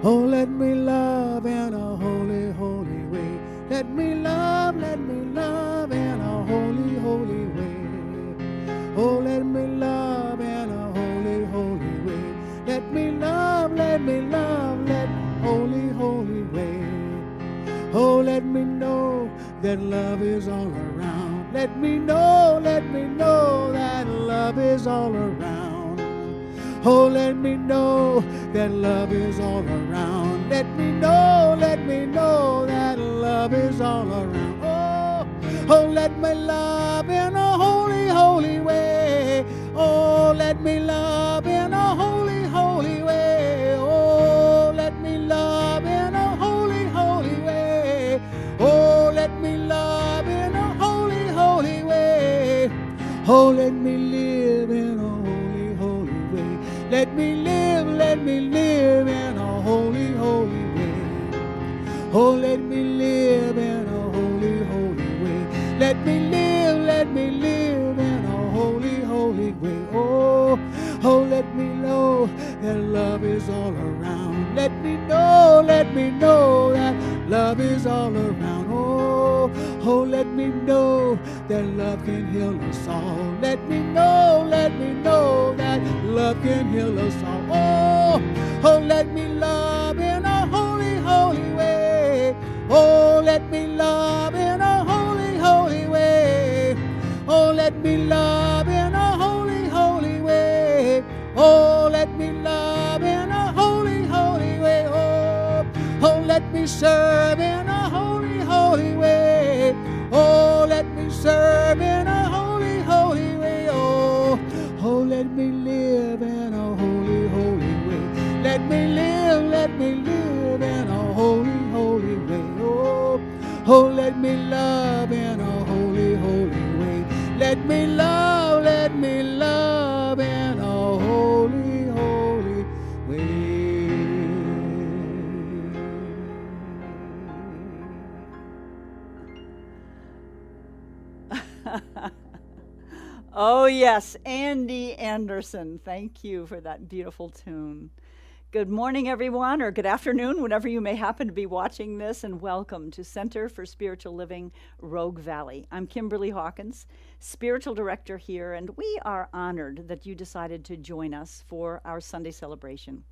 Oh, let me love in a holy, holy way. Let me love in a holy, holy way. Oh, let me love in a holy, holy way. Let me love, let holy, holy way. Oh, let me know that love is all around. Let me know that love is all around. Oh, let me know that love is all around. Let me know that love is all around. Oh, let me love in a holy, holy way. Oh, let me love in a holy, holy way. Oh, let me love in a holy, holy way. Oh, let me love in a holy, holy way. Oh, let me live in a holy, holy way. Let me live in a holy, holy way. Oh, let me live in a holy, holy way. Let me live in a holy, holy way. Oh, let me know that love is all around. Let me know that love is all around. Oh, let me know that love can heal us all. Let me know that love can heal us all. Oh, let me love in a holy, holy way. Oh, let me love in a holy, holy way. Oh, let me love in a holy, holy way. Oh, let me love in a holy, holy way. Oh, let me serve in a holy, holy way. Oh, let me serve in a holy, holy way. Oh, let me live in a holy, holy way. Let me live in a holy, holy way. Oh, let me love in a holy, holy way. Let me love in a holy, holy way. Oh, yes, Andy Anderson. Thank you for that beautiful tune. Good morning, everyone, or good afternoon, whenever you may happen to be watching this, and welcome to Center for Spiritual Living, Rogue Valley. I'm Kimberly Hawkins, Spiritual Director here, and we are honored that you decided to join us for our Sunday celebration.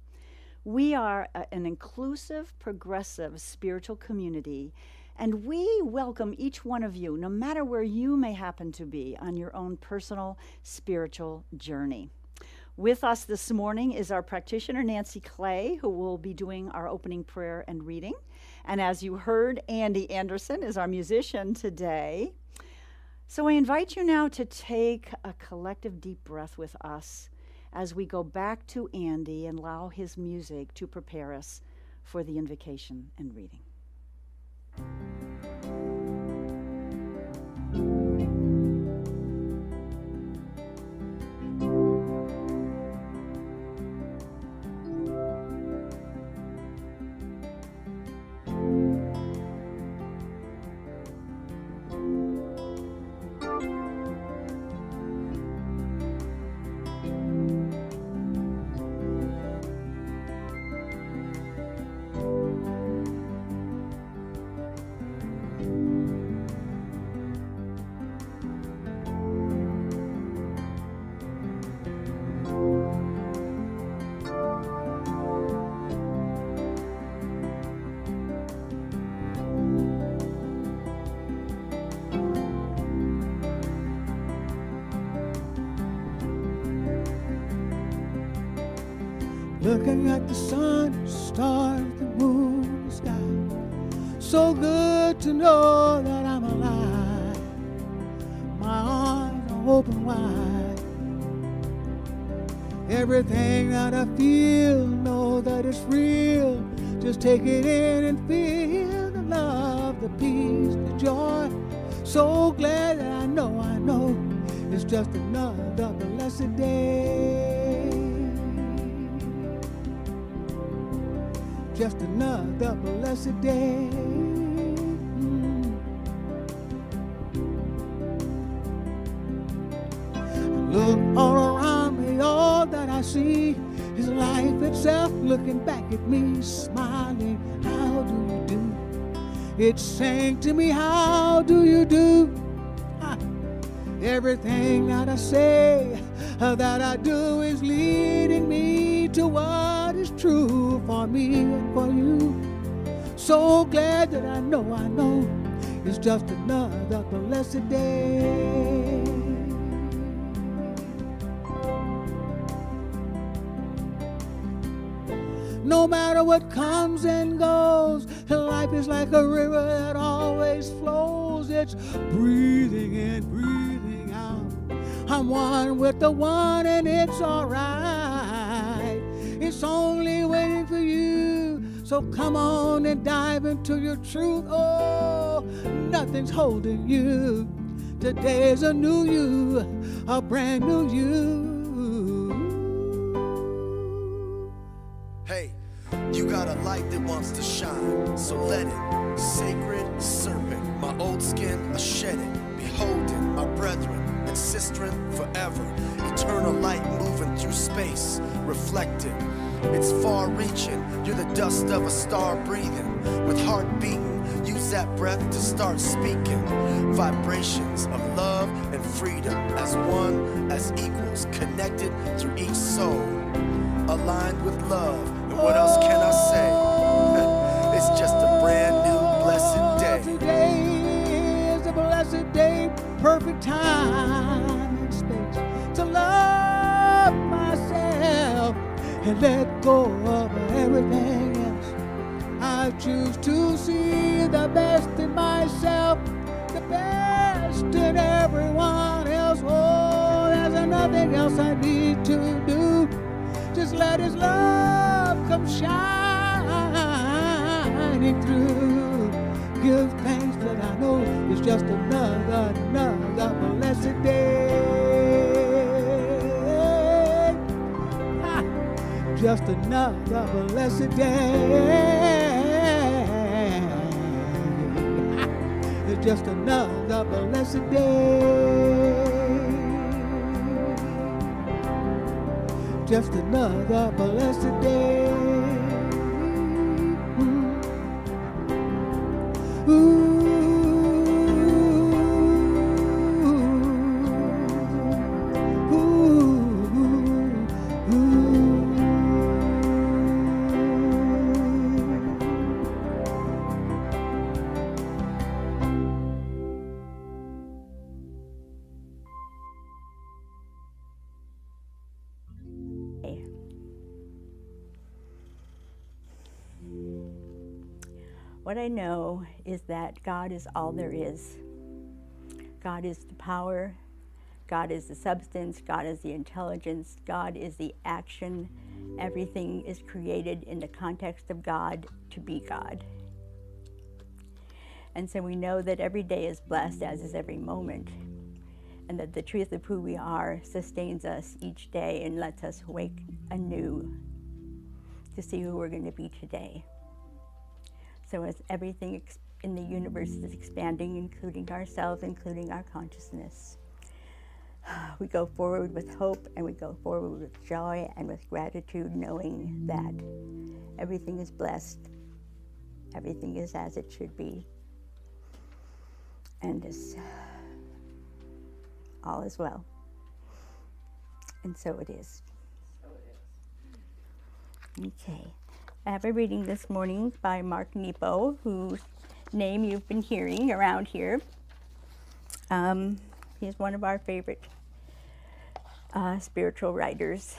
We are an inclusive, progressive spiritual community, and we welcome each one of you, no matter where you may happen to be on your own personal spiritual journey. With us this morning is our practitioner, Nancy Clay, who will be doing our opening prayer and reading. And as you heard, Andy Anderson is our musician today. So I invite you now to take a collective deep breath with us as we go back to Andy and allow his music to prepare us for the invocation and reading. Looking at the sun, stars, the moon, the sky. So good to know that I'm alive. My arms are open wide. Everything that I feel, know that it's real. Just take it in and feel the love, the peace, the joy. So glad that I know it's just another blessed day. Just another blessed day. Look all around me, all that I see is life, it's yourself looking back at me, smiling. How do you do? It's saying to me, how do you do? Everything that I say, that I do is leading me to what is true for me and for you. So glad that I know it's just another blessed day. No matter what comes and goes, life is like a river that always flows. It's breathing in, breathing out. I'm one with the one and it's alright. It's only waiting for you. So come on and dive into your truth. Oh, nothing's holding you. Today's a new you, a brand new you. Hey, you got a light that wants to shine, so let it. Sacred serpent, my old skin, I shed it. Beholding my brethren and sistren forever. Eternal light moving through space, reflecting. It's far-reaching, you're the dust of a star breathing. With heart beating, use that breath to start speaking. Vibrations of love and freedom, as one, as equals, connected through each soul. Aligned with love, and what else can I say? It's just a brand new blessed day. Today is a blessed day, perfect time and space to love myself and let go of everything else. I choose to see the best in myself, the best in everyone else. Oh, there's nothing else I need to do. Just let His love come shining through. Give thanks that I know it's just another blessed day. Just another blessed day. It's just another blessed day. Just another blessed day. Ooh. What I know is that God is all there is. God is the power, God is the substance, God is the intelligence, God is the action. Everything is created in the context of God to be God. And so we know that every day is blessed, as is every moment, and that the truth of who we are sustains us each day and lets us wake anew to see who we're going to be today. So as everything in the universe is expanding, including ourselves, including our consciousness, we go forward with hope, and we go forward with joy and with gratitude, knowing that everything is blessed, everything is as it should be, and all is well. And so it is. Okay. I have a reading this morning by Mark Nepo, whose name you've been hearing around here. He's one of our favorite spiritual writers.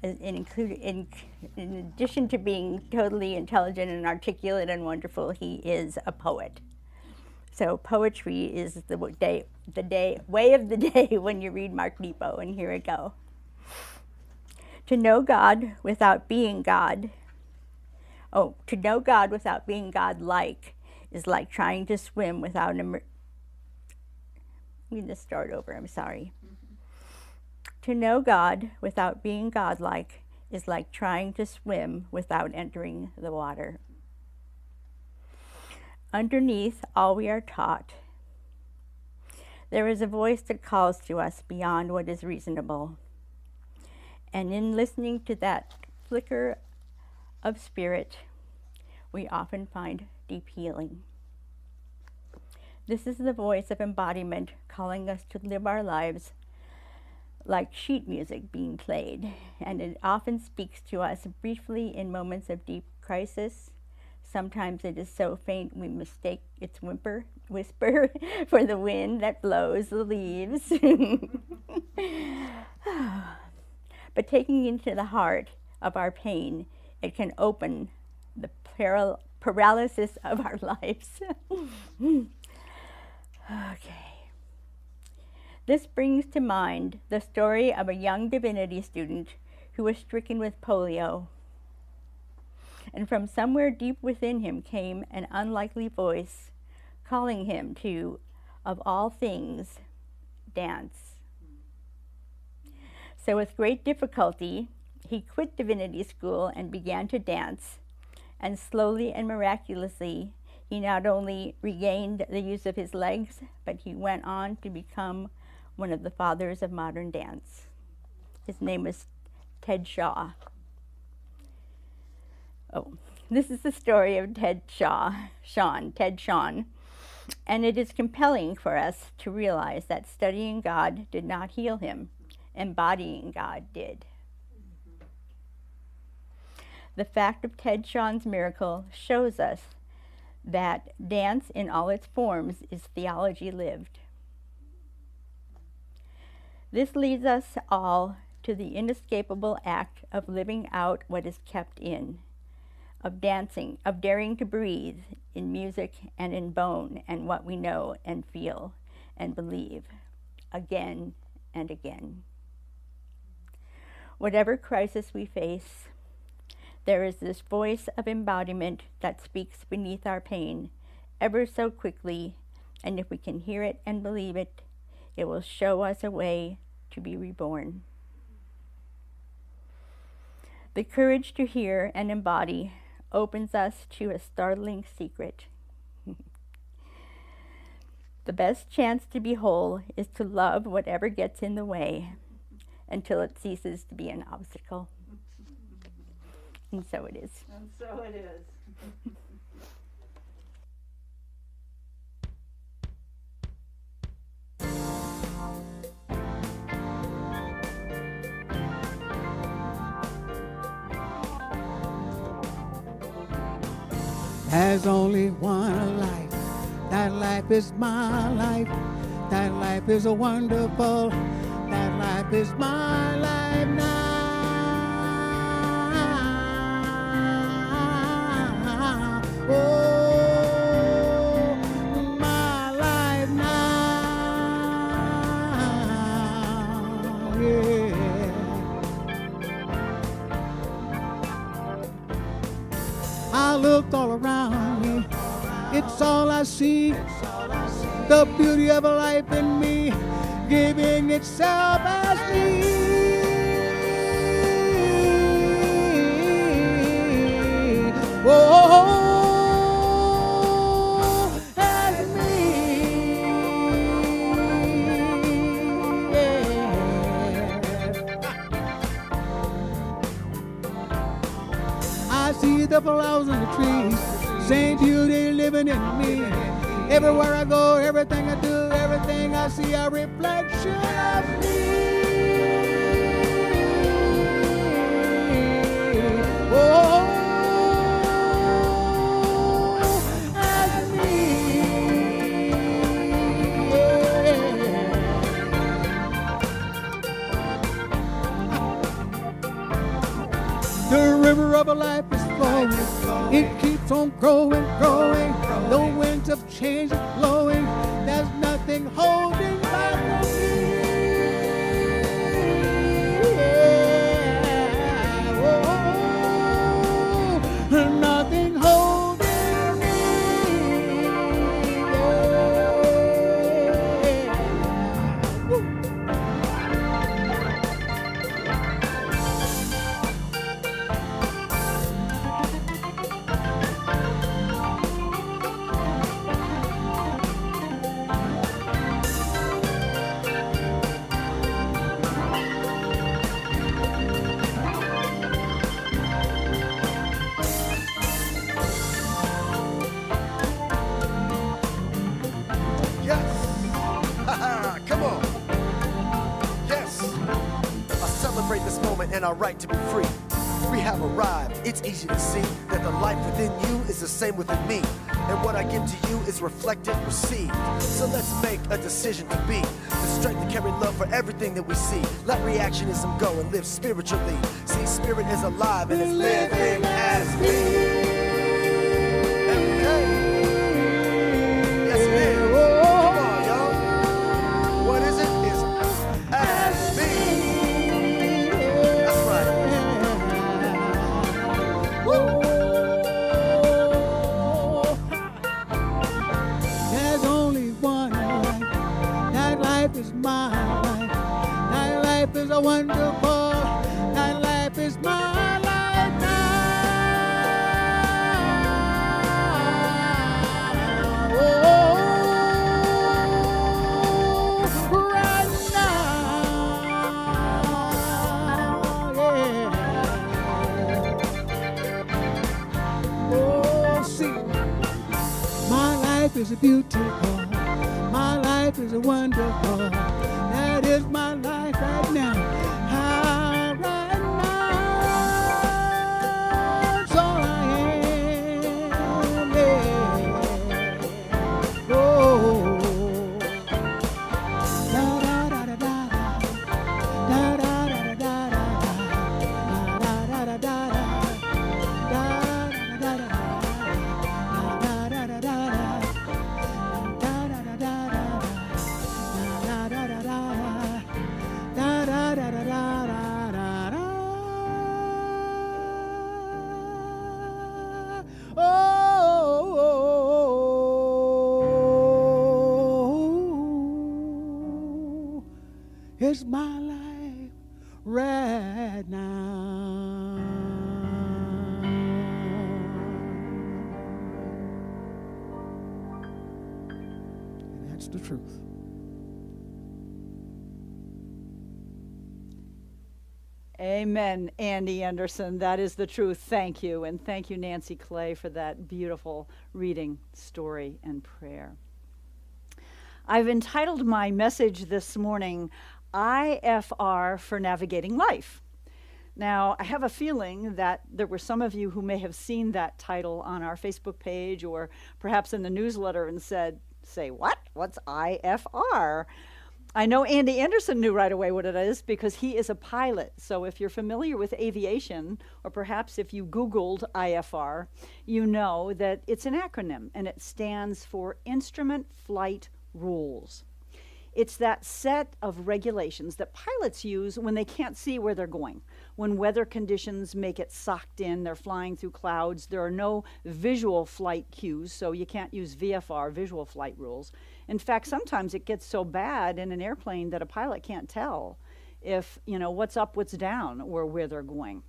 In addition to being totally intelligent and articulate and wonderful, he is a poet. So poetry is the way of the day when you read Mark Nepo, and here we go. To know God without being God. To know God without being God-like is like trying to swim without Let me just start over, I'm sorry. To know God without being God-like is like trying to swim without entering the water. Underneath all we are taught, there is a voice that calls to us beyond what is reasonable. And in listening to that flicker of spirit, we often find deep healing. This is the voice of embodiment calling us to live our lives like sheet music being played, and it often speaks to us briefly in moments of deep crisis. Sometimes it is so faint we mistake its whisper for the wind that blows the leaves. But taking into the heart of our pain, it can open the paralysis of our lives. Okay. This brings to mind the story of a young divinity student who was stricken with polio. And from somewhere deep within him came an unlikely voice calling him to, of all things, dance. So with great difficulty, he quit divinity school and began to dance. And slowly and miraculously, he not only regained the use of his legs, but he went on to become one of the fathers of modern dance. His name was Ted Shaw. Oh, this is the story of Ted Shawn, and it is compelling for us to realize that studying God did not heal him, embodying God did. The fact of Ted Shawn's miracle shows us that dance in all its forms is theology lived. This leads us all to the inescapable act of living out what is kept in, of dancing, of daring to breathe in music and in bone and what we know and feel and believe, again and again. Whatever crisis we face, there is this voice of embodiment that speaks beneath our pain ever so quickly, and if we can hear it and believe it, it will show us a way to be reborn. The courage to hear and embody opens us to a startling secret. The best chance to be whole is to love whatever gets in the way until it ceases to be an obstacle. And so it is. And so it is. There's only one life. That life is my life. That life is a wonderful. That life is my life now. Oh, my life now. Yeah. I looked all around me. It's all I see. The beauty of life in me, giving itself as me. Oh, as me. Yeah. I see the flowers and the trees, same beauty living in me. Everywhere I go, everything I do, everything I see, a reflection of me. Oh, as me. Yeah. The river of life is flowing. It keeps on growing, growing. The winds of change are blowing. There's nothing holding back from me. Yeah. Oh, nothing holding me. Yeah. Woo. our right to be free. We have arrived. It's easy to see that the life within you is the same within me. And what I give to you is reflected, received. So let's make a decision to be the strength to carry love for everything that we see. Let reactionism go and live spiritually. See, spirit is alive and is living as me. Every day. Yes, it is. Come on, y'all. What is it? It's as me. That's right. There's only one life. That life is my life. That life is a wonderful. That life is my life now. Oh, right now. Yeah. Oh, see. My life is beautiful. My life is wonderful. That is my life right now. Ah, right now. It's all I am. Yeah. Oh. Da da da da da. Da da da da da. Da da da da da. Da da da da. It's my life right now. And that's the truth. Amen, Andy Anderson. That is the truth. Thank you. And thank you, Nancy Clay, for that beautiful reading, story, and prayer. I've entitled my message this morning, IFR for Navigating Life. Now, I have a feeling that there were some of you who may have seen that title on our Facebook page or perhaps in the newsletter and said, say what? What's IFR? I know Andy Anderson knew right away what it is because he is a pilot. So if you're familiar with aviation, or perhaps if you Googled IFR, you know that it's an acronym and it stands for Instrument Flight Rules. It's that set of regulations that pilots use when they can't see where they're going. When weather conditions make it socked in, they're flying through clouds, there are no visual flight cues, so you can't use VFR, visual flight rules. In fact, sometimes it gets so bad in an airplane that a pilot can't tell if, what's up, what's down, or where they're going.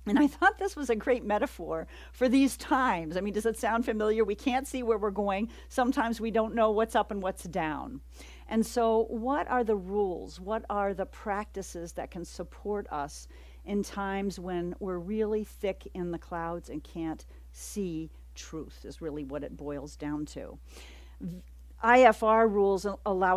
And I thought this was a great metaphor for these times. I mean, does it sound familiar? We can't see where we're going. Sometimes we don't know what's up and what's down. And so what are the rules? What are the practices that can support us in times when we're really thick in the clouds and can't see truth, is really what it boils down to. IFR rules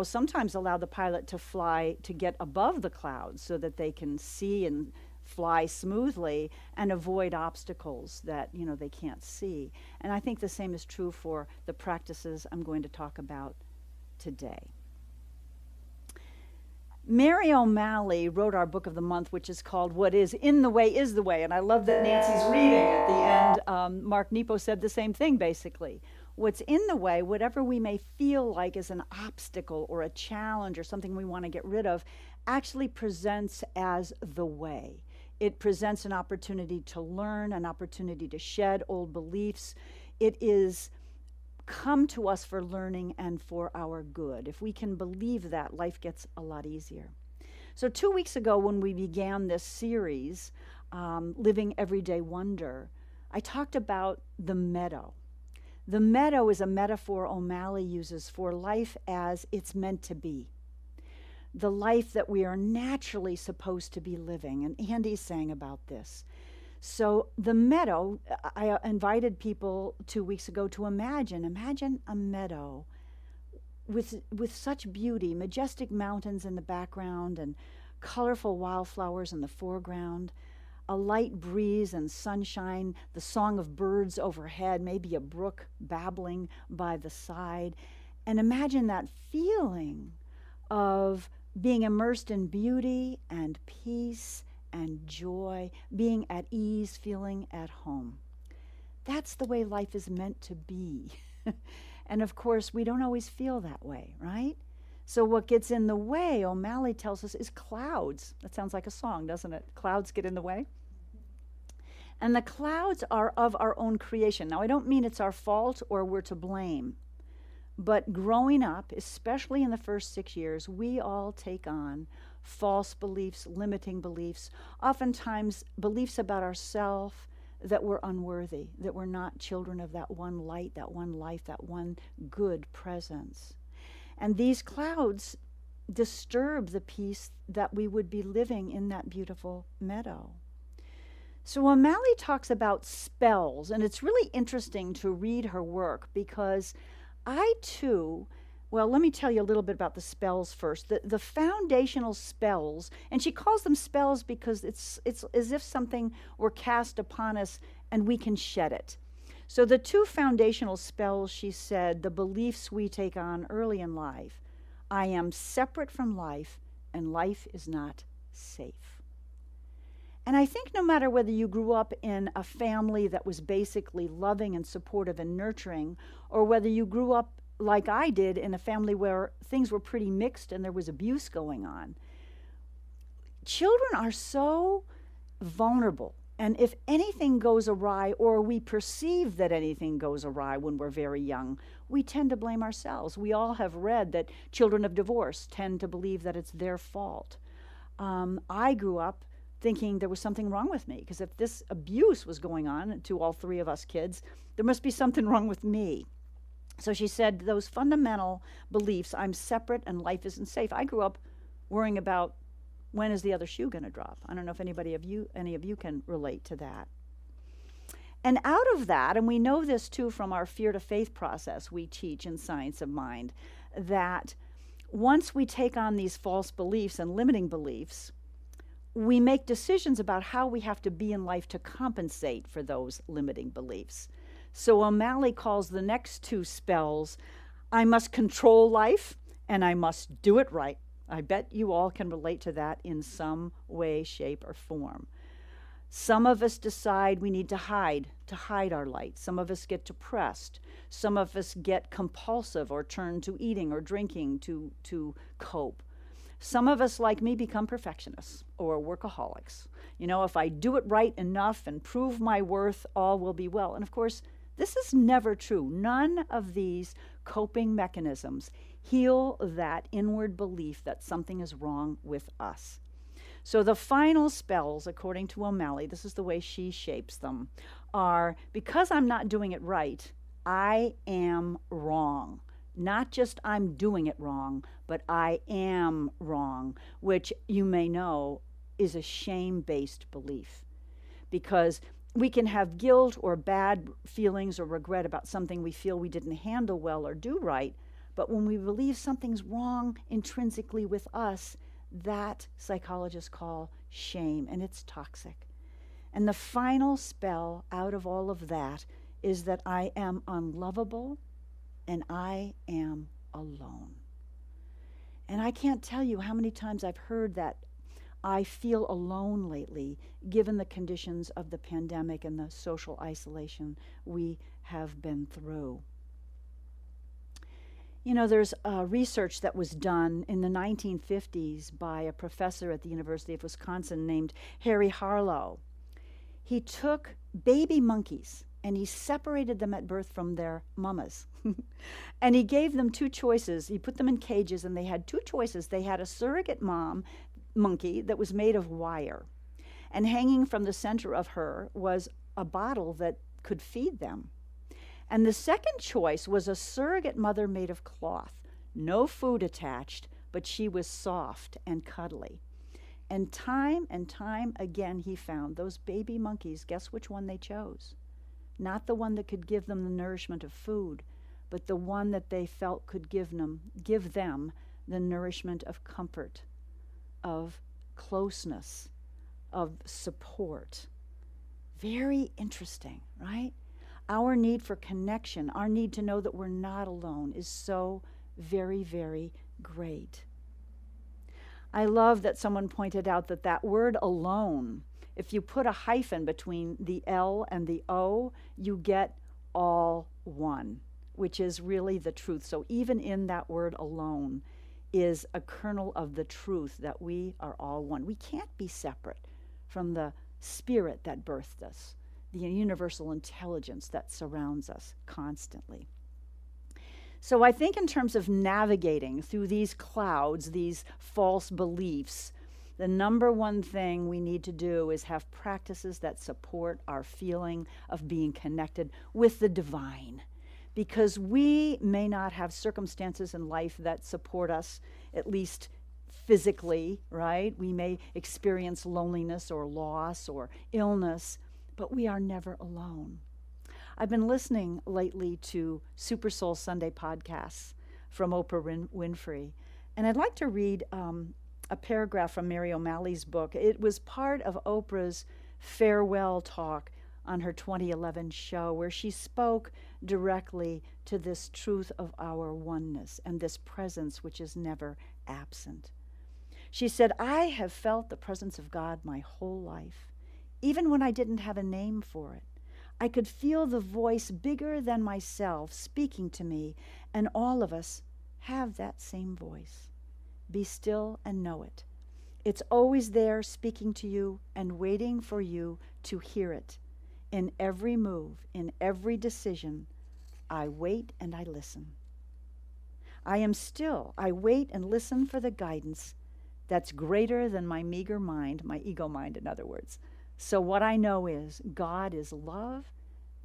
sometimes allow the pilot to fly, to get above the clouds so that they can see and fly smoothly and avoid obstacles that they can't see. And I think the same is true for the practices I'm going to talk about today. Mary O'Malley wrote our book of the month, which is called What Is in the Way is the Way. And I love that Nancy's reading at the end. Mark Nepo said the same thing, basically. What's in the way, whatever we may feel like is an obstacle or a challenge or something we want to get rid of, actually presents as the way. It presents an opportunity to learn, an opportunity to shed old beliefs. It is come to us for learning and for our good. If we can believe that, life gets a lot easier. So 2 weeks ago when we began this series, Living Everyday Wonder, I talked about the meadow. The meadow is a metaphor O'Malley uses for life as it's meant to be. The life that we are naturally supposed to be living. And Andy sang about this. So the meadow, I invited people 2 weeks ago to imagine a meadow with such beauty, majestic mountains in the background and colorful wildflowers in the foreground, a light breeze and sunshine, the song of birds overhead, maybe a brook babbling by the side. And imagine that feeling of being immersed in beauty and peace and joy, being at ease, feeling at home. That's the way life is meant to be. And of course, we don't always feel that way, right? So what gets in the way, O'Malley tells us, is clouds. That sounds like a song, doesn't it? Clouds get in the way. And the clouds are of our own creation. Now, I don't mean it's our fault or we're to blame. But growing up, especially in the first 6 years, we all take on false beliefs, limiting beliefs, oftentimes beliefs about ourselves that we're unworthy, that we're not children of that one light, that one life, that one good presence. And these clouds disturb the peace that we would be living in that beautiful meadow. So O'Malley talks about spells, and it's really interesting to read her work because I too, well, let me tell you a little bit about the spells first. The foundational spells, and she calls them spells because it's as if something were cast upon us and we can shed it. So the two foundational spells, she said, the beliefs we take on early in life: I am separate from life, and life is not safe. And I think no matter whether you grew up in a family that was basically loving and supportive and nurturing, or whether you grew up like I did in a family where things were pretty mixed and there was abuse going on, children are so vulnerable. And if anything goes awry, or we perceive that anything goes awry when we're very young, we tend to blame ourselves. We all have read that children of divorce tend to believe that it's their fault. I grew up thinking there was something wrong with me, because if this abuse was going on to all three of us kids, there must be something wrong with me. So she said those fundamental beliefs, I'm separate and life isn't safe. I grew up worrying about when is the other shoe going to drop. I don't know if any of you can relate to that. And out of that, and we know this too from our fear to faith process we teach in Science of Mind, that once we take on these false beliefs and limiting beliefs, we make decisions about how we have to be in life to compensate for those limiting beliefs. So O'Malley calls the next two spells, I must control life and I must do it right. I bet you all can relate to that in some way, shape, or form. Some of us decide we need to hide our light. Some of us get depressed. Some of us get compulsive or turn to eating or drinking to cope. Some of us, like me, become perfectionists or workaholics. You know, if I do it right enough and prove my worth, all will be well. And of course, this is never true. None of these coping mechanisms heal that inward belief that something is wrong with us. So the final spells, according to O'Malley, this is the way she shapes them, are because I'm not doing it right, I am wrong. Not just I'm doing it wrong, but I am wrong, which you may know is a shame-based belief. Because we can have guilt or bad feelings or regret about something we feel we didn't handle well or do right, but when we believe something's wrong intrinsically with us, that psychologists call shame, and it's toxic. And the final spell out of all of that is that I am unlovable and I am alone. And I can't tell you how many times I've heard that I feel alone lately, given the conditions of the pandemic and the social isolation we have been through. You know, there's research that was done in the 1950s by a professor at the University of Wisconsin named Harry Harlow. He took baby monkeys and he separated them at birth from their mamas. And he gave them two choices. He put them in cages and they had two choices. They had a surrogate mom monkey that was made of wire. And hanging from the center of her was a bottle that could feed them. And the second choice was a surrogate mother made of cloth. No food attached, but she was soft and cuddly. And time again he found those baby monkeys, guess which one they chose? Not the one that could give them the nourishment of food, but the one that they felt could give them the nourishment of comfort, of closeness, of support. Very interesting, right? Our need for connection, our need to know that we're not alone is so very, very great. I love that someone pointed out that that word alone, if you put a hyphen between the L and the O, you get all one, which is really the truth. So even in that word alone is a kernel of the truth that we are all one. We can't be separate from the spirit that birthed us, the universal intelligence that surrounds us constantly. So I think in terms of navigating through these clouds, these false beliefs, the number one thing we need to do is have practices that support our feeling of being connected with the divine. Because we may not have circumstances in life that support us, at least physically, right? We may experience loneliness or loss or illness, but we are never alone. I've been listening lately to Super Soul Sunday podcasts from Oprah Winfrey, and I'd like to read a paragraph from Mary O'Malley's book. It was part of Oprah's farewell talk on her 2011 show, where she spoke directly to this truth of our oneness and this presence which is never absent. She said, "I have felt the presence of God my whole life, even when I didn't have a name for it. I could feel the voice bigger than myself speaking to me, and all of us have that same voice. Be still and know it. It's always there speaking to you and waiting for you to hear it. In every move, in every decision, I wait and I listen. I am still. I wait and listen for the guidance that's greater than my meager mind, my ego mind, in other words. So what I know is God is love,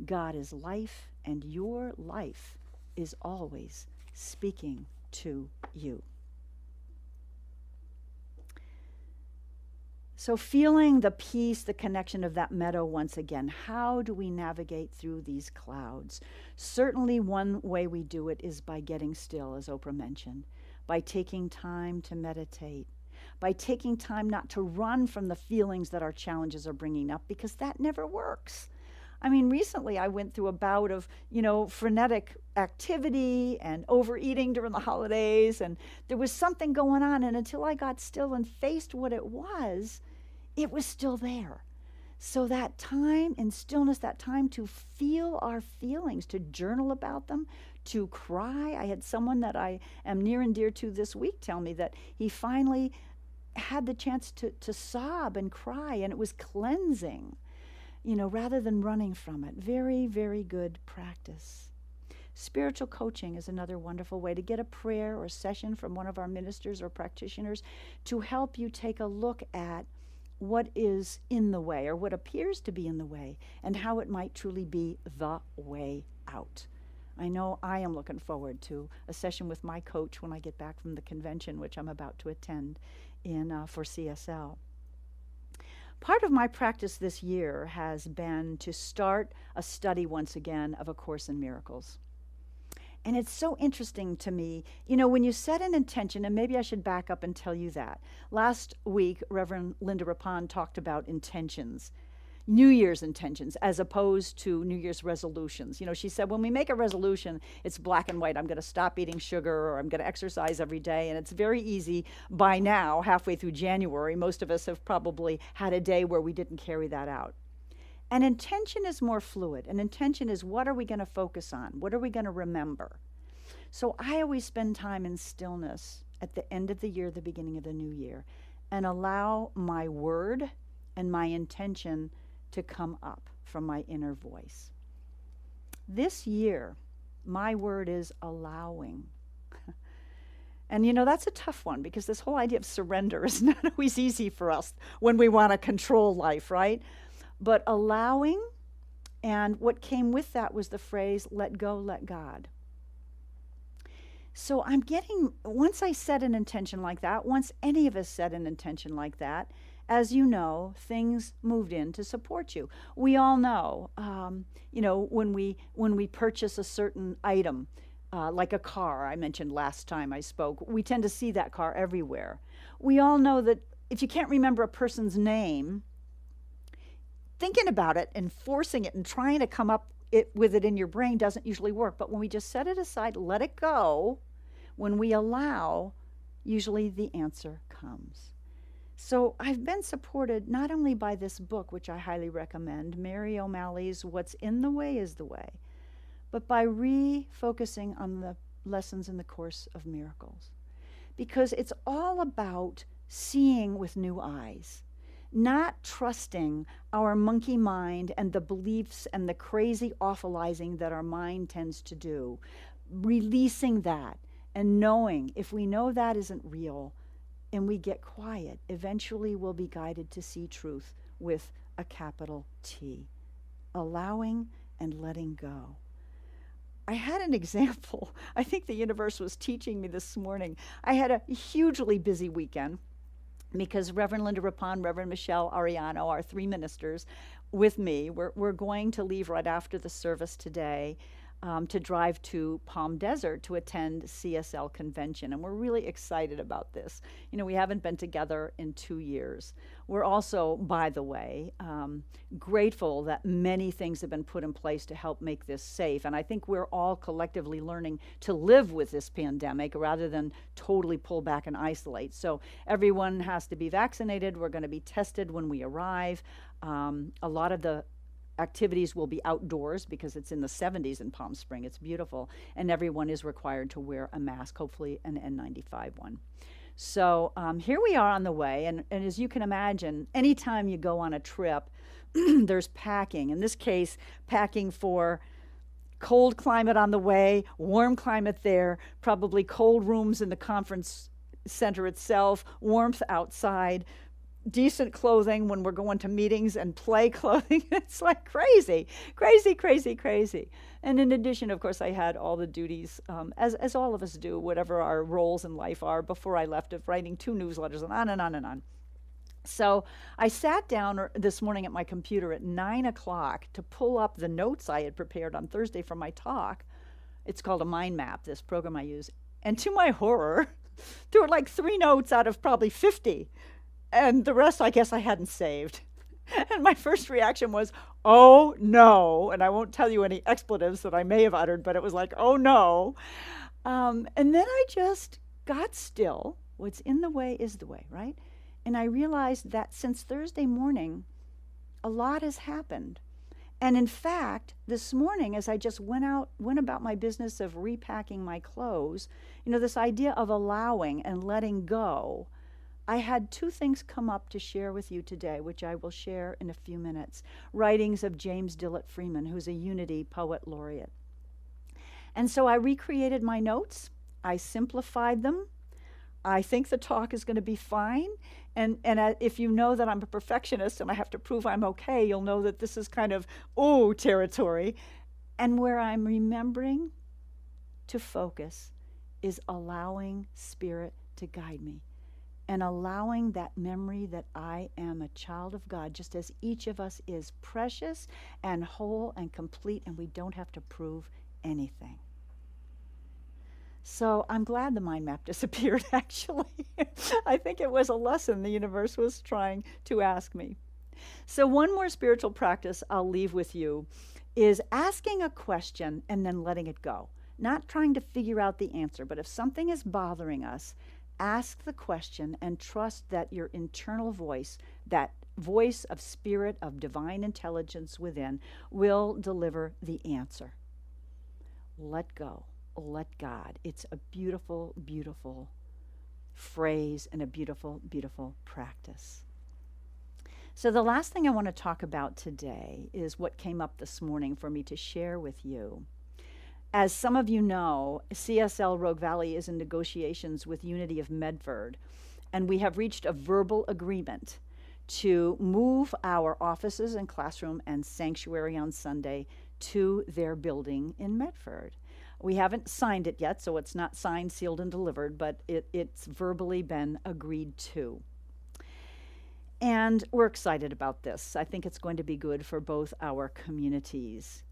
God is life, and your life is always speaking to you." So feeling the peace, the connection of that meadow once again, how do we navigate through these clouds? Certainly one way we do it is by getting still, as Oprah mentioned, by taking time to meditate, by taking time not to run from the feelings that our challenges are bringing up, because that never works. I mean, recently I went through a bout of, frenetic activity and overeating during the holidays, and there was something going on, and until I got still and faced what it was still there. So that time in stillness, that time to feel our feelings, to journal about them, to cry. I had someone that I am near and dear to this week tell me that he finally had the chance to sob and cry, and it was cleansing, rather than running from it. Very, very good practice. Spiritual coaching is another wonderful way to get a prayer or session from one of our ministers or practitioners to help you take a look at what is in the way, or what appears to be in the way, and how it might truly be the way out. I know I am looking forward to a session with my coach when I get back from the convention, which I'm about to attend for CSL. Part of my practice this year has been to start a study once again of A Course in Miracles. And it's so interesting to me, when you set an intention, and maybe I should back up and tell you that. Last week, Reverend Linda Rapon talked about intentions, New Year's intentions, as opposed to New Year's resolutions. She said, when we make a resolution, it's black and white. I'm going to stop eating sugar, or I'm going to exercise every day. And it's very easy by now, halfway through January. Most of us have probably had a day where we didn't carry that out. An intention is more fluid. An intention is, what are we going to focus on? What are we going to remember? So I always spend time in stillness at the end of the year, the beginning of the new year, and allow my word and my intention to come up from my inner voice. This year, my word is allowing. And that's a tough one, because this whole idea of surrender is not always easy for us when we want to control life, right? But allowing, and what came with that was the phrase, let go, let God. So once I set an intention like that, once any of us set an intention like that, as you know, things moved in to support you. We all know, when we purchase a certain item, like a car, I mentioned last time I spoke, we tend to see that car everywhere. We all know that if you can't remember a person's name, thinking about it and forcing it and trying to come up with it in your brain doesn't usually work. But when we just set it aside, let it go, when we allow, usually the answer comes. So I've been supported not only by this book, which I highly recommend, Mary O'Malley's What's in the Way is the Way, but by refocusing on the lessons in the Course of Miracles. Because it's all about seeing with new eyes, not trusting our monkey mind and the beliefs and the crazy awfulizing that our mind tends to do. Releasing that and knowing if we know that isn't real and we get quiet, eventually we'll be guided to see truth with a capital T. Allowing and letting go. I had an example. I think the universe was teaching me this morning. I had a hugely busy weekend because Reverend Linda Rapon, Reverend Michelle Ariano, our three ministers, with me, we're going to leave right after the service today to drive to Palm Desert to attend CSL convention. And we're really excited about this. You know, we haven't been together in 2 years. We're also, by the way, grateful that many things have been put in place to help make this safe. And I think we're all collectively learning to live with this pandemic rather than totally pull back and isolate. So everyone has to be vaccinated. We're going to be tested when we arrive. A lot of the activities will be outdoors because it's in the 70s in Palm Springs. It's beautiful. And everyone is required to wear a mask, hopefully an N95 one. So here we are on the way. And as you can imagine, anytime you go on a trip, there's packing. In this case, packing for cold climate on the way, warm climate there, probably cold rooms in the conference center itself, warmth outside, decent clothing when we're going to meetings, and play clothing. It's like crazy, crazy, crazy, crazy. And in addition, of course, I had all the duties, as all of us do, whatever our roles in life are, before I left, of writing 2 newsletters and on and on and on. So I sat down this morning at my computer at 9 o'clock to pull up the notes I had prepared on Thursday for my talk. It's called a mind map, this program I use. And to my horror, there were like 3 notes out of probably 50. And the rest, I guess, I hadn't saved. And my first reaction was, oh no. And I won't tell you any expletives that I may have uttered, but it was like, oh no. And then I just got still. What's in the way is the way, right? And I realized that since Thursday morning, a lot has happened. And in fact, this morning, as I just went about my business of repacking my clothes, you know, this idea of allowing and letting go, I had 2 things come up to share with you today, which I will share in a few minutes. Writings of James Dillett Freeman, who's a Unity Poet Laureate. And so I recreated my notes. I simplified them. I think the talk is going to be fine. And if you know that I'm a perfectionist and I have to prove I'm okay, you'll know that this is kind of, ooh, territory. And where I'm remembering to focus is allowing Spirit to guide me. And allowing that memory that I am a child of God, just as each of us is precious and whole and complete, and we don't have to prove anything. So I'm glad the mind map disappeared, actually. I think it was a lesson the universe was trying to ask me. So one more spiritual practice I'll leave with you is asking a question and then letting it go. Not trying to figure out the answer, but if something is bothering us, ask the question and trust that your internal voice, that voice of spirit, of divine intelligence within, will deliver the answer. Let go. Let God. It's a beautiful, beautiful phrase and a beautiful, beautiful practice. So the last thing I want to talk about today is what came up this morning for me to share with you. As some of you know, CSL Rogue Valley is in negotiations with Unity of Medford, and we have reached a verbal agreement to move our offices and classroom and sanctuary on Sunday to their building in Medford. We haven't signed it yet, so it's not signed, sealed, and delivered, but it's verbally been agreed to. And we're excited about this. I think it's going to be good for both our communities.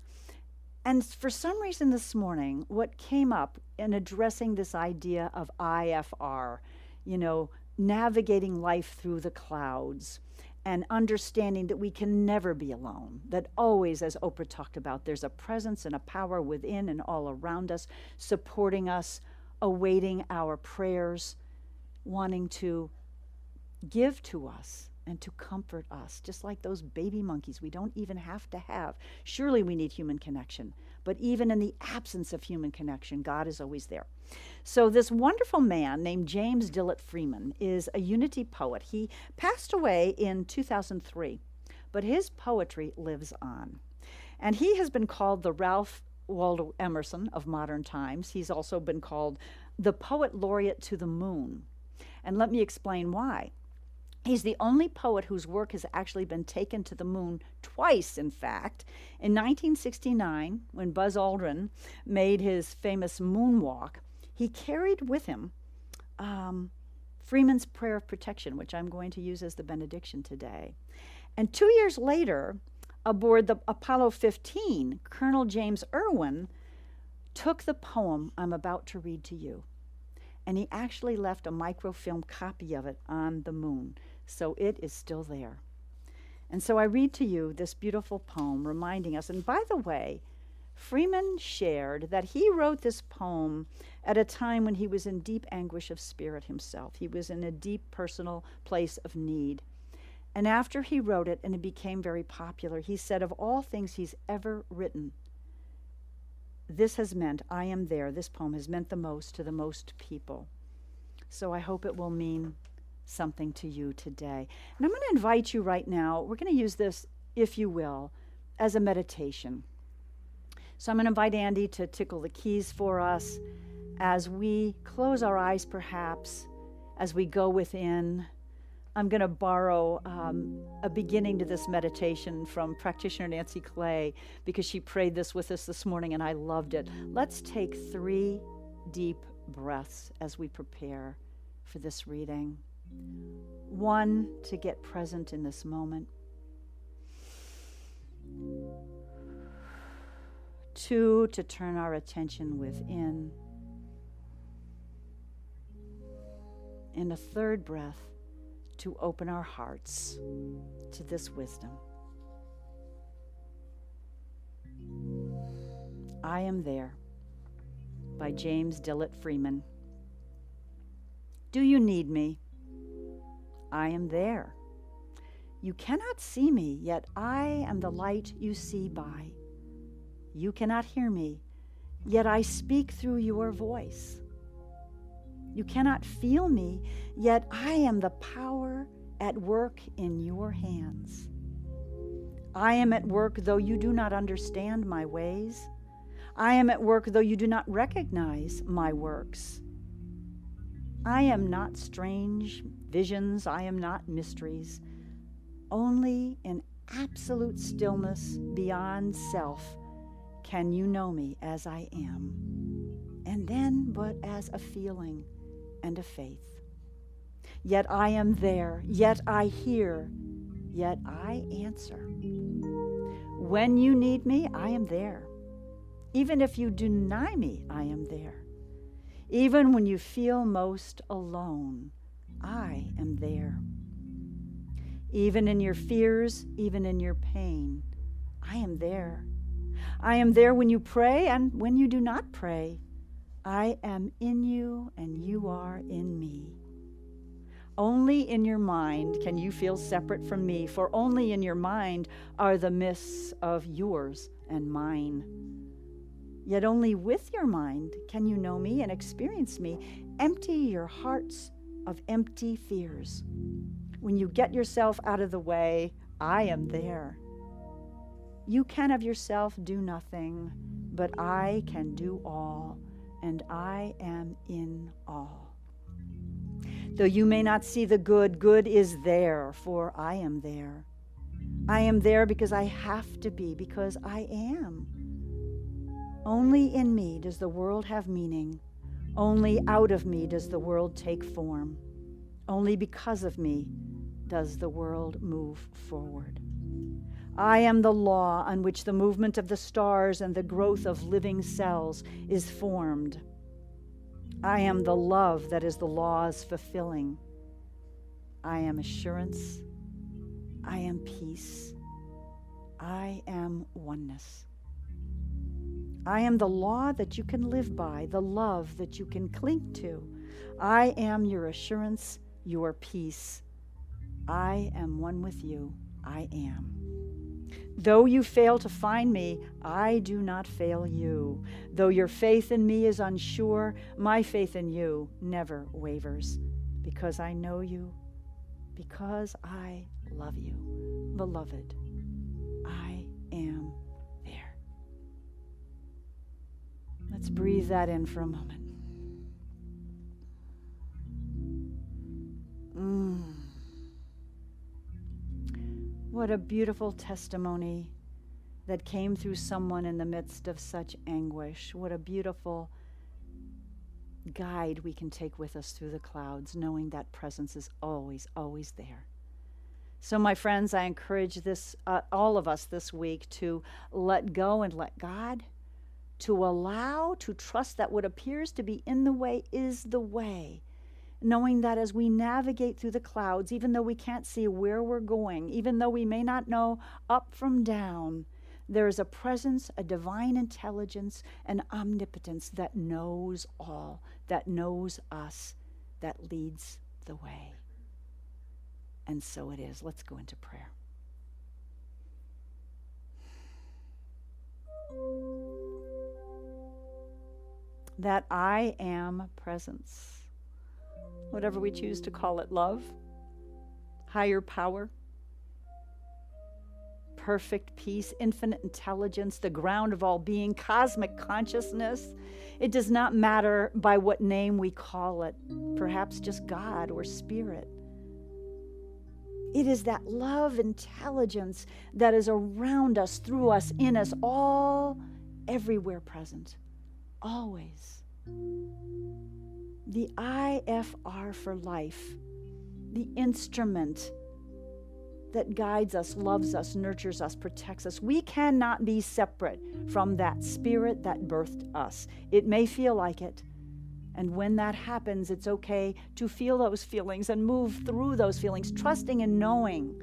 And for some reason this morning, what came up in addressing this idea of IFR, you know, navigating life through the clouds and understanding that we can never be alone, that always, as Oprah talked about, there's a presence and a power within and all around us, supporting us, awaiting our prayers, wanting to give to us and to comfort us, just like those baby monkeys we don't even have to have. Surely we need human connection, but even in the absence of human connection, God is always there. So this wonderful man named James Dillett Freeman is a Unity poet. He passed away in 2003, but his poetry lives on. And he has been called the Ralph Waldo Emerson of modern times. He's also been called the Poet Laureate to the Moon. And let me explain why. He's the only poet whose work has actually been taken to the moon twice, in fact. In 1969, when Buzz Aldrin made his famous moonwalk, he carried with him Freeman's Prayer of Protection, which I'm going to use as the benediction today. And 2 years later, aboard the Apollo 15, Colonel James Irwin took the poem I'm about to read to you, and he actually left a microfilm copy of it on the moon. So it is still there. And so I read to you this beautiful poem reminding us, and by the way, Freeman shared that he wrote this poem at a time when he was in deep anguish of spirit himself. He was in a deep personal place of need. And after he wrote it and it became very popular, he said of all things he's ever written, this has meant, I am there, this poem has meant the most to the most people. So I hope it will mean something to you today. And I'm going to invite you right now, we're going to use this, if you will, as a meditation. So I'm going to invite Andy to tickle the keys for us as we close our eyes perhaps, as we go within. I'm going to borrow a beginning to this meditation from practitioner Nancy Clay because she prayed this with us this morning and I loved it. Let's take 3 deep breaths as we prepare for this reading. 1, to get present in this moment. 2, to turn our attention within. And a 3rd breath, to open our hearts to this wisdom. I Am There by James Dillett Freeman. Do you need me? I am there. You cannot see me, yet I am the light you see by. You cannot hear me, yet I speak through your voice. You cannot feel me, yet I am the power at work in your hands. I am at work though you do not understand my ways. I am at work though you do not recognize my works. I am not strange visions, I am not mysteries. Only in absolute stillness beyond self can you know me as I am, and then but as a feeling and a faith. Yet I am there, yet I hear, yet I answer. When you need me, I am there. Even if you deny me, I am there. Even when you feel most alone, I am there. Even in your fears, even in your pain, I am there. I am there when you pray and when you do not pray. I am in you and you are in me. Only in your mind can you feel separate from me, for only in your mind are the mists of yours and mine. Yet only with your mind can you know me and experience me. Empty your hearts of empty fears. When you get yourself out of the way, I am there. You can of yourself do nothing, but I can do all, and I am in all. Though you may not see the good, good is there, for I am there. I am there because I have to be, because I am. Only in me does the world have meaning. Only out of me does the world take form. Only because of me does the world move forward. I am the law on which the movement of the stars and the growth of living cells is formed. I am the love that is the law's fulfilling. I am assurance. I am peace. I am oneness. I am the law that you can live by, the love that you can cling to. I am your assurance, your peace. I am one with you. I am. Though you fail to find me, I do not fail you. Though your faith in me is unsure, my faith in you never wavers. Because I know you, because I love you. Beloved, I am there. Let's breathe that in for a moment. What a beautiful testimony that came through someone in the midst of such anguish. What a beautiful guide we can take with us through the clouds, knowing that presence is always, always there. So, my friends, I encourage all of us this week to let go and let God, to allow, to trust that what appears to be in the way is the way, knowing that as we navigate through the clouds, even though we can't see where we're going, even though we may not know up from down, there is a presence, a divine intelligence, an omnipotence that knows all, that knows us, that leads the way. And so it is. Let's go into prayer. That I am presence. Whatever we choose to call it, love, higher power, perfect peace, infinite intelligence, the ground of all being, cosmic consciousness. It does not matter by what name we call it, perhaps just God or Spirit. It is that love intelligence that is around us, through us, in us, all, everywhere present, always. The IFR for life, the instrument that guides us, loves us, nurtures us, protects us. We cannot be separate from that spirit that birthed us. It may feel like it. And when that happens, it's okay to feel those feelings and move through those feelings, trusting and knowing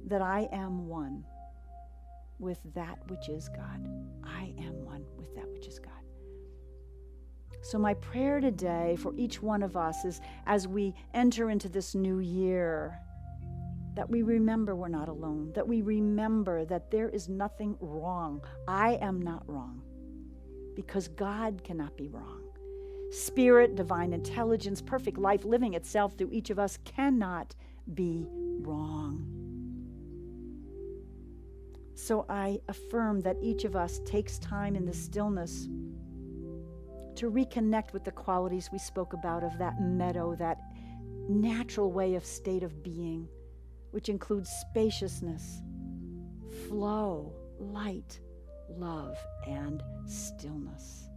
that I am one with that which is God. I am one with that which is God. So my prayer today for each one of us is, as we enter into this new year, that we remember we're not alone, that we remember that there is nothing wrong. I am not wrong, because God cannot be wrong. Spirit, divine intelligence, perfect life living itself through each of us cannot be wrong. So I affirm that each of us takes time in the stillness to reconnect with the qualities we spoke about of that meadow, that natural way of state of being, which includes spaciousness, flow, light, love, and stillness.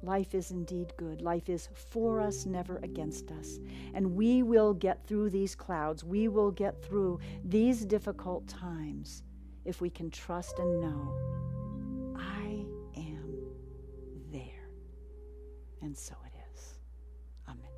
Life is indeed good. Life is for us, never against us. And we will get through these clouds. We will get through these difficult times if we can trust and know I am there. And so it is. Amen.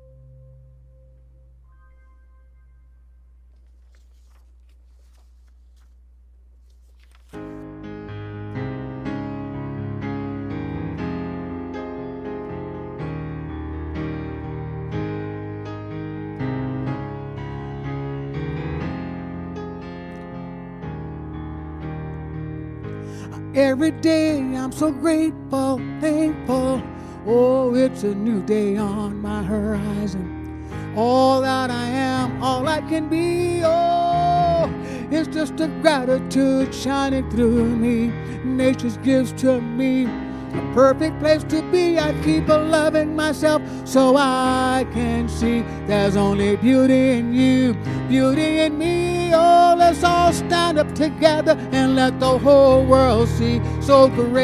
Every day I'm so grateful, thankful. Oh, it's a new day on my horizon. All that I am, all I can be, oh, it's just a gratitude shining through me. Nature's gives to me a perfect place to be. I keep loving myself so I can see there's only beauty in you, beauty in me. Oh, let's all stand up together and let the whole world see. So grateful,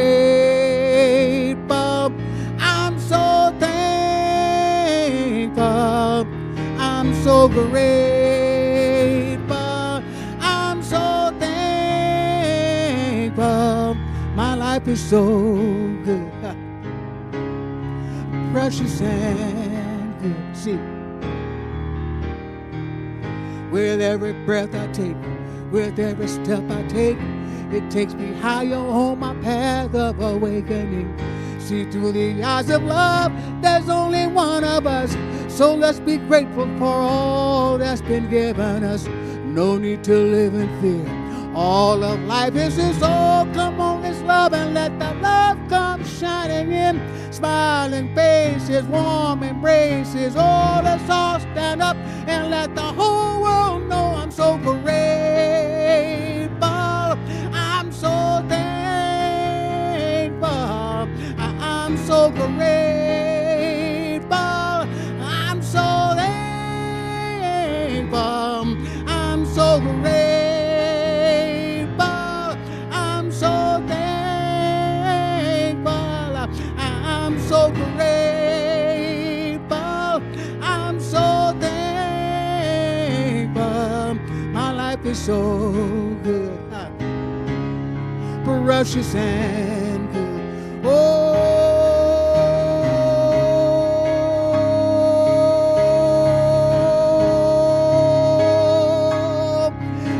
I'm so thankful, I'm so grateful, I'm so thankful. My life is so good, precious and good. See, With every breath I take, with every step I take, it takes me higher on my path of awakening. See through the eyes of love, there's only one of us. So let's be grateful for all that's been given us. No need to live in fear. All of life is His all. Come on, let's love and let the love come shining in. Smiling faces, warm embraces. Oh, let's all stand up and let the whole world know I'm so grateful. I'm so thankful. I'm so grateful. I'm so thankful. I'm so grateful. I'm so thankful. I'm so grateful. I'm so thankful. My life is so good, precious and good. Oh,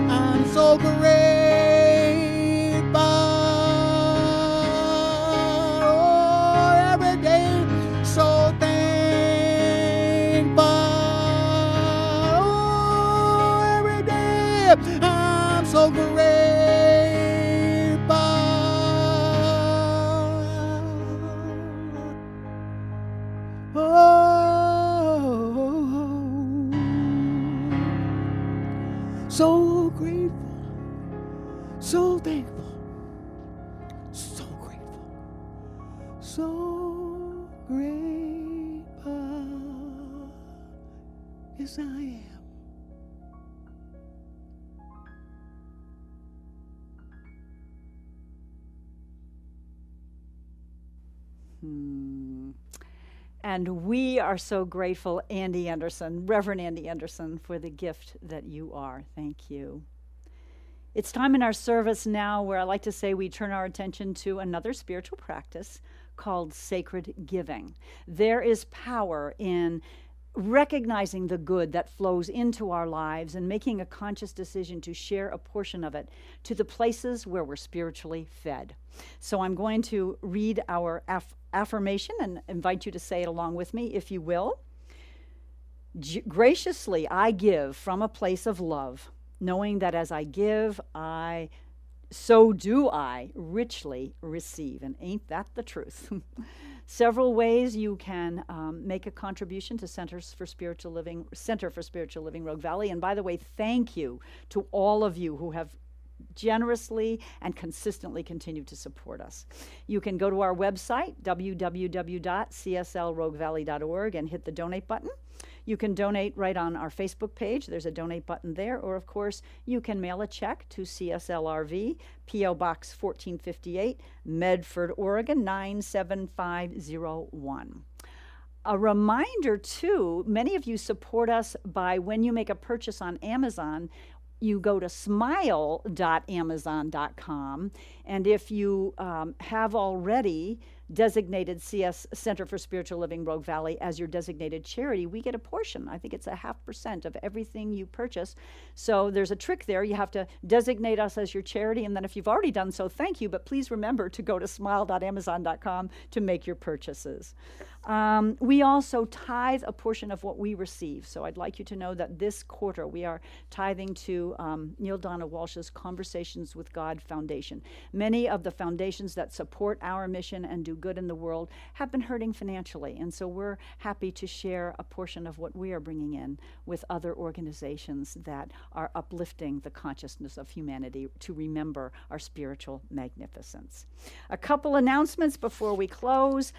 I'm so grateful. Oh, every day, so thankful. Oh, every day, I'm so grateful. So grateful, so thankful, so grateful, so grateful. Yes, I am. And we are so grateful, Andy Anderson, Reverend Andy Anderson, for the gift that you are. Thank you. It's time in our service now where I like to say we turn our attention to another spiritual practice called sacred giving. There is power in recognizing the good that flows into our lives and making a conscious decision to share a portion of it to the places where we're spiritually fed. So I'm going to read our affirmation and invite you to say it along with me, if you will. Graciously, I give from a place of love, knowing that as I give, so do I richly receive. And ain't that the truth? Several ways you can make a contribution to Center for Spiritual Living Rogue Valley. And by the way, thank you to all of you who have generously and consistently continue to support us. You can go to our website, www.cslroguevalley.org, and hit the donate button. You can donate right on our Facebook page. There's a donate button there. Or, of course, you can mail a check to CSL RV, P.O. Box 1458, Medford, Oregon, 97501. A reminder, too, many of you support us by when you make a purchase on Amazon, you go to smile.amazon.com, and if you have already designated Center for Spiritual Living Rogue Valley as your designated charity, we get a portion. I think it's 0.5% of everything you purchase. So there's a trick there. You have to designate us as your charity, and then if you've already done so, thank you, but please remember to go to smile.amazon.com to make your purchases. We also tithe a portion of what we receive. So I'd like you to know that this quarter we are tithing to Neil Donna Walsh's Conversations with God Foundation. Many of the foundations that support our mission and do good in the world have been hurting financially. And so we're happy to share a portion of what we are bringing in with other organizations that are uplifting the consciousness of humanity to remember our spiritual magnificence. A couple announcements before we close.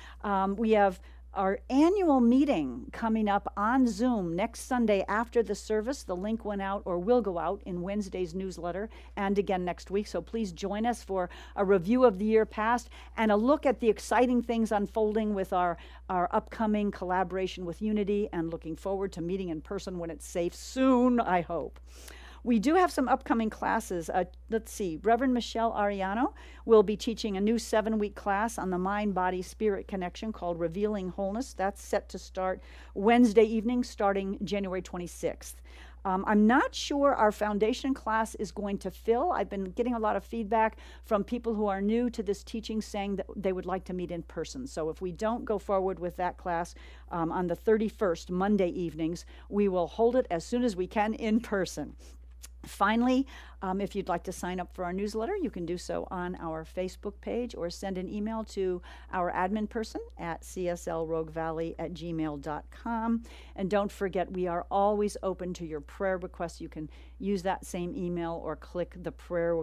We have our annual meeting coming up on Zoom next Sunday after the service. The link went out or will go out in Wednesday's newsletter and again next week. So please join us for a review of the year past and a look at the exciting things unfolding with our upcoming collaboration with Unity, and looking forward to meeting in person when it's safe soon, I hope. We do have some upcoming classes. Let's see, Reverend Michelle Ariano will be teaching a new 7-week class on the mind-body-spirit connection called Revealing Wholeness. That's set to start Wednesday evening, starting January 26th. I'm not sure our foundation class is going to fill. I've been getting a lot of feedback from people who are new to this teaching saying that they would like to meet in person. So if we don't go forward with that class on the 31st, Monday evenings, we will hold it as soon as we can in person. Finally, if you'd like to sign up for our newsletter, you can do so on our Facebook page or send an email to our admin person at cslroguevalley@gmail.com. And don't forget, we are always open to your prayer requests. You can use that same email or click the prayer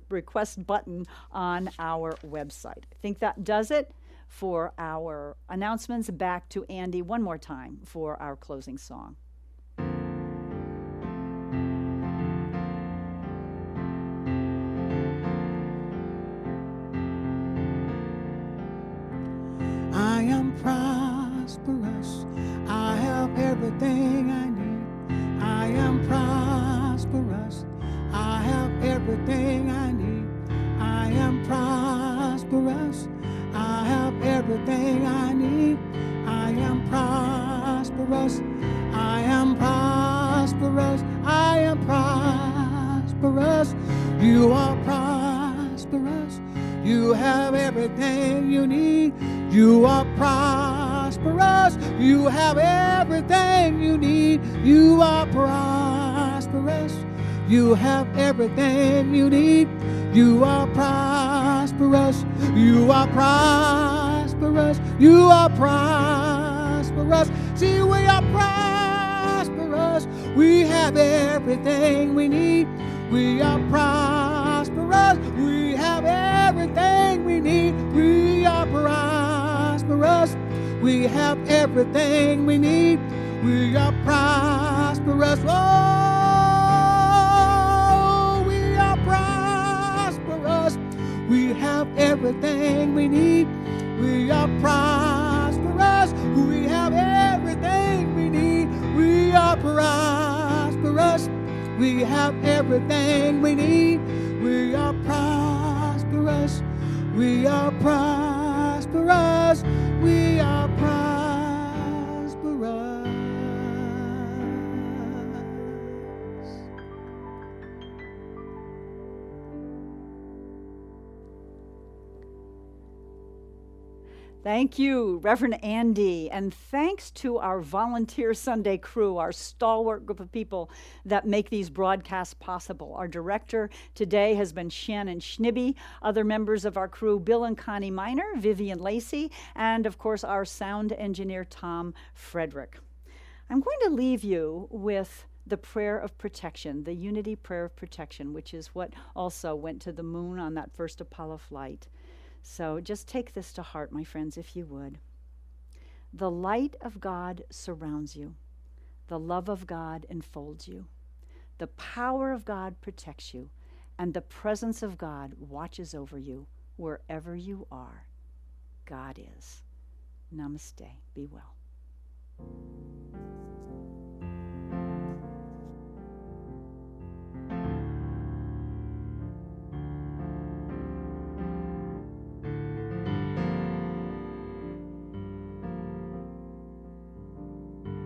request button on our website. I think that does it for our announcements. Back to Andy one more time for our closing song. I am prosperous. I have everything I need. I am prosperous. I have everything I need. I am prosperous. I have everything I need. I am prosperous. I am prosperous. I am prosperous. You are prosperous. You have everything you need. You are prosperous. You have everything you need. You are prosperous. You have everything you need. You are prosperous. You are prosperous. You are prosperous. See, we are prosperous. We have everything we need. We are prosperous. We have everything we need. We are prosperous. We have everything we need. We are prosperous. Oh, we are prosperous. We have everything we need. We are prosperous. We have everything we need. We are prosperous. We have everything we need. We are prosperous. We are prosperous. We are prosperous. Thank you, Reverend Andy, and thanks to our volunteer Sunday crew, our stalwart group of people that make these broadcasts possible. Our director today has been Shannon Schnibbe, other members of our crew, Bill and Connie Miner, Vivian Lacey, and of course our sound engineer, Tom Frederick. I'm going to leave you with the prayer of protection, the Unity Prayer of Protection, which is what also went to the moon on that first Apollo flight. So just take this to heart, my friends, if you would. The light of God surrounds you. The love of God enfolds you. The power of God protects you. And the presence of God watches over you wherever you are. God is. Namaste. Be well.